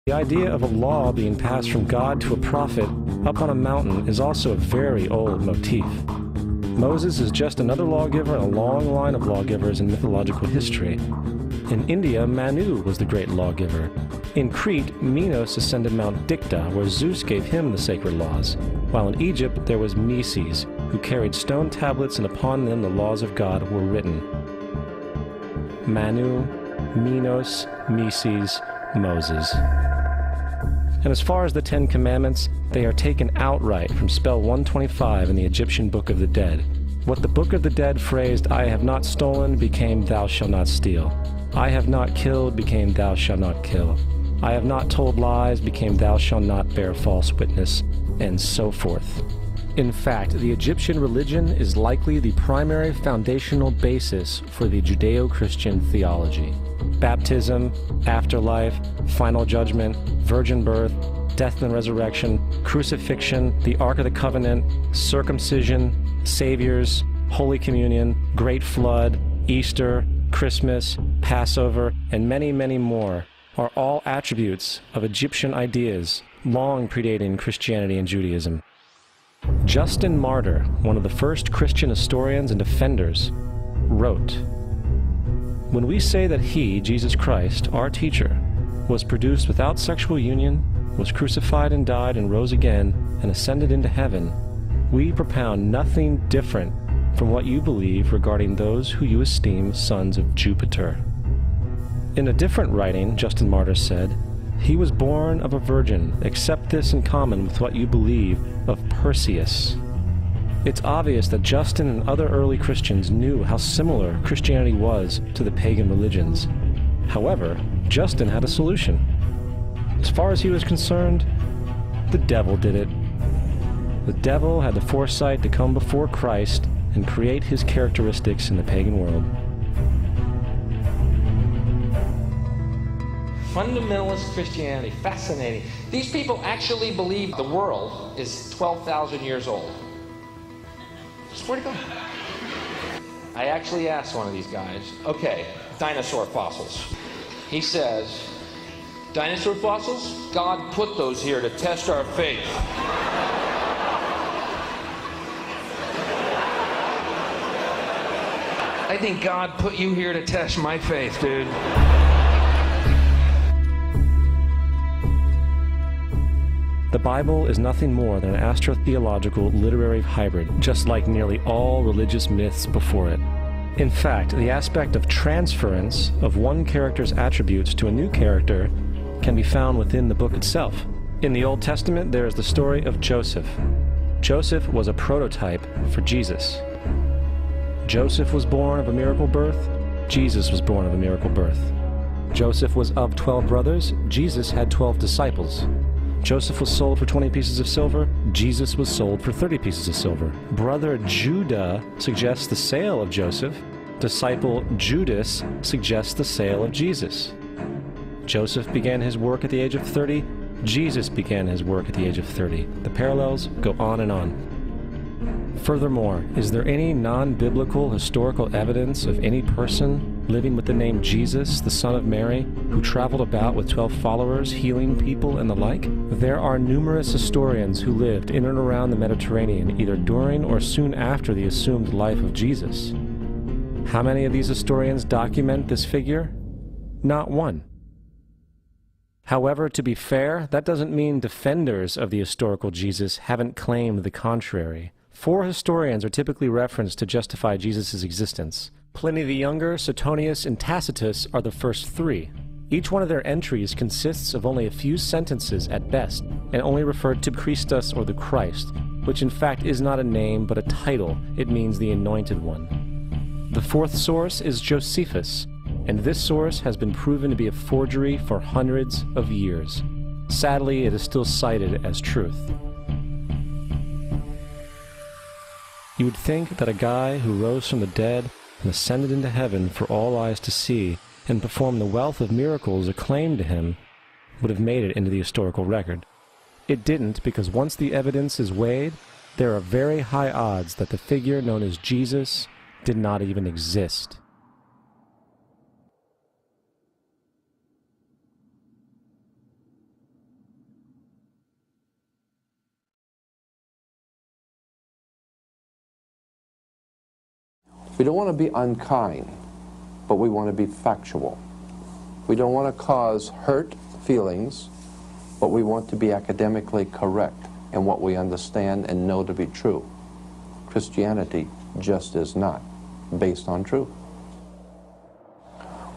The idea of a law being passed from God to a prophet up on a mountain is also a very old motif. Moses is just another lawgiver in a long line of lawgivers in mythological history. In India, Manu was the great lawgiver. In Crete, Minos ascended Mount Dicta, where Zeus gave him the sacred laws, while in Egypt there was Meses, who carried stone tablets and upon them the laws of God were written. Manu, Minos, Meses, Moses. And as far as the Ten Commandments, they are taken outright from spell 125 in the Egyptian Book of the Dead. What the Book of the Dead phrased, "I have not stolen," became "Thou shalt not steal." "I have not killed," became "Thou shalt not kill." "I have not told lies," became "Thou shalt not bear false witness," and so forth. In fact, the Egyptian religion is likely the primary foundational basis for the Judeo-Christian theology. Baptism, afterlife, final judgment, virgin birth, death and resurrection, crucifixion, the Ark of the Covenant, circumcision, saviors, Holy Communion, Great Flood, Easter, Christmas, Passover, and many, many more are all attributes of Egyptian ideas long predating Christianity and Judaism. Justin Martyr, one of the first Christian historians and defenders, wrote, "When we say that he, Jesus Christ, our teacher, was produced without sexual union, was crucified and died and rose again and ascended into heaven, we propound nothing different from what you believe regarding those who you esteem sons of Jupiter." In a different writing, Justin Martyr said, "He was born of a virgin, except this in common with what you believe of Perseus." It's obvious that Justin and other early Christians knew how similar Christianity was to the pagan religions. However, Justin had a solution. As far as he was concerned, the devil did it. The devil had the foresight to come before Christ and create his characteristics in the pagan world. Fundamentalist Christianity, fascinating. These people actually believe the world is 12,000 years old. Swear to God. I actually asked one of these guys, okay, dinosaur fossils. He says, dinosaur fossils? God put those here to test our faith. I think God put you here to test my faith, dude. The Bible is nothing more than an astrotheological literary hybrid, just like nearly all religious myths before it. In fact, the aspect of transference of one character's attributes to a new character can be found within the book itself. In the Old Testament, there is the story of Joseph. Joseph was a prototype for Jesus. Joseph was born of a miracle birth. Jesus was born of a miracle birth. Joseph was of 12 brothers. Jesus had 12 disciples. Joseph was sold for 20 pieces of silver. Jesus was sold for 30 pieces of silver. Brother Judah suggests the sale of Joseph. Disciple Judas suggests the sale of Jesus. Joseph began his work at the age of 30. Jesus began his work at the age of 30. The parallels go on and on. Furthermore, is there any non-biblical historical evidence of any person living with the name Jesus, the son of Mary, who traveled about with 12 followers, healing people and the like? There are numerous historians who lived in and around the Mediterranean, either during or soon after the assumed life of Jesus. How many of these historians document this figure? Not one. However, to be fair, that doesn't mean defenders of the historical Jesus haven't claimed the contrary. 4 historians are typically referenced to justify Jesus' existence. Pliny the Younger, Suetonius, and Tacitus are the first 3. Each one of their entries consists of only a few sentences at best, and only referred to Christus or the Christ, which in fact is not a name but a title. It means the Anointed One. The 4th source is Josephus, and this source has been proven to be a forgery for hundreds of years. Sadly, it is still cited as truth. You would think that a guy who rose from the dead and ascended into heaven for all eyes to see and performed the wealth of miracles acclaimed to him would have made it into the historical record. It didn't, because once the evidence is weighed, there are very high odds that the figure known as Jesus did not even exist. We don't want to be unkind, but we want to be factual. We don't want to cause hurt feelings, but we want to be academically correct in what we understand and know to be true. Christianity just is not based on truth.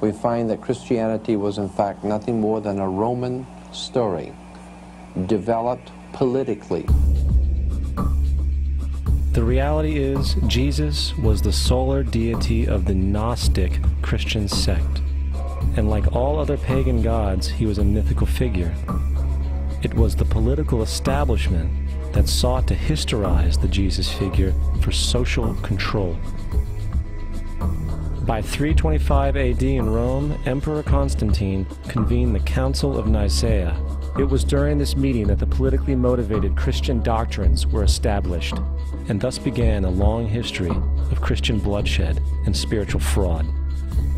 We find that Christianity was in fact nothing more than a Roman story, developed politically. The reality is, Jesus was the solar deity of the Gnostic Christian sect. And like all other pagan gods, he was a mythical figure. It was the political establishment that sought to historize the Jesus figure for social control. By 325 AD in Rome, Emperor Constantine convened the Council of Nicaea. It was during this meeting that the politically motivated Christian doctrines were established, and thus began a long history of Christian bloodshed and spiritual fraud.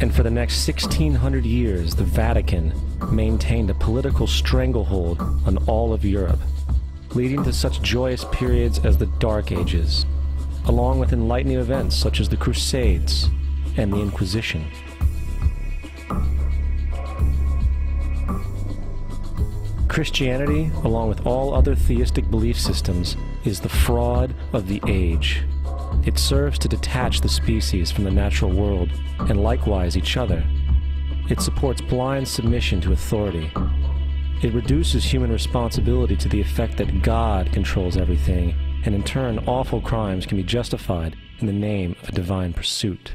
And for the next 1600 years, the Vatican maintained a political stranglehold on all of Europe, leading to such joyous periods as the Dark Ages, along with enlightening events such as the Crusades and the Inquisition. Christianity, along with all other theistic belief systems, is the fraud of the age. It serves to detach the species from the natural world, and likewise each other. It supports blind submission to authority. It reduces human responsibility to the effect that God controls everything, and in turn awful crimes can be justified in the name of a divine pursuit.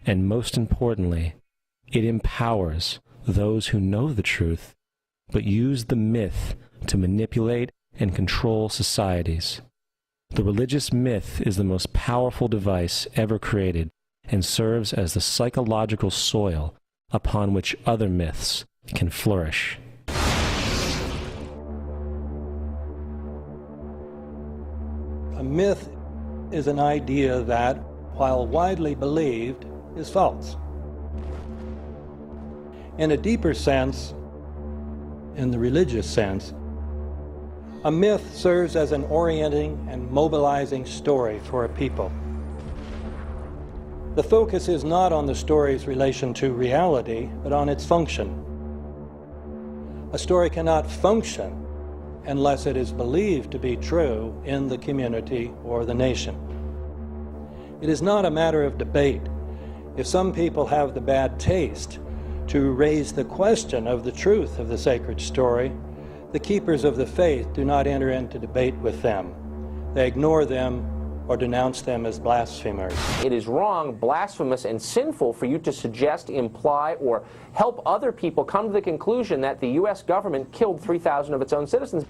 And most importantly, it empowers those who know the truth, but use the myth to manipulate and control societies. The religious myth is the most powerful device ever created and serves as the psychological soil upon which other myths can flourish. A myth is an idea that, while widely believed, is false. In a deeper sense, in the religious sense, a myth serves as an orienting and mobilizing story for a people. The focus is not on the story's relation to reality, but on its function. A story cannot function unless it is believed to be true in the community or the nation. It is not a matter of debate. If some people have the bad taste to raise the question of the truth of the sacred story, the keepers of the faith do not enter into debate with them. They ignore them or denounce them as blasphemers. It is wrong, blasphemous, and sinful for you to suggest, imply, or help other people come to the conclusion that the U.S. government killed 3,000 of its own citizens.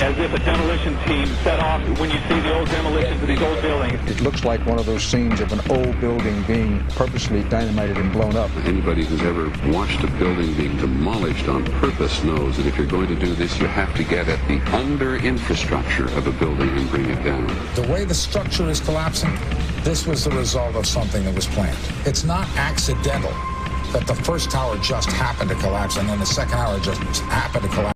As if a demolition team set off when you see the old demolitions of these old buildings. It looks like one of those scenes of an old building being purposely dynamited and blown up. Anybody who's ever watched a building being demolished on purpose knows that if you're going to do this, you have to get at the under-infrastructure of a building and bring it down. The way the structure is collapsing, this was the result of something that was planned. It's not accidental that the first tower just happened to collapse and then the second tower just happened to collapse.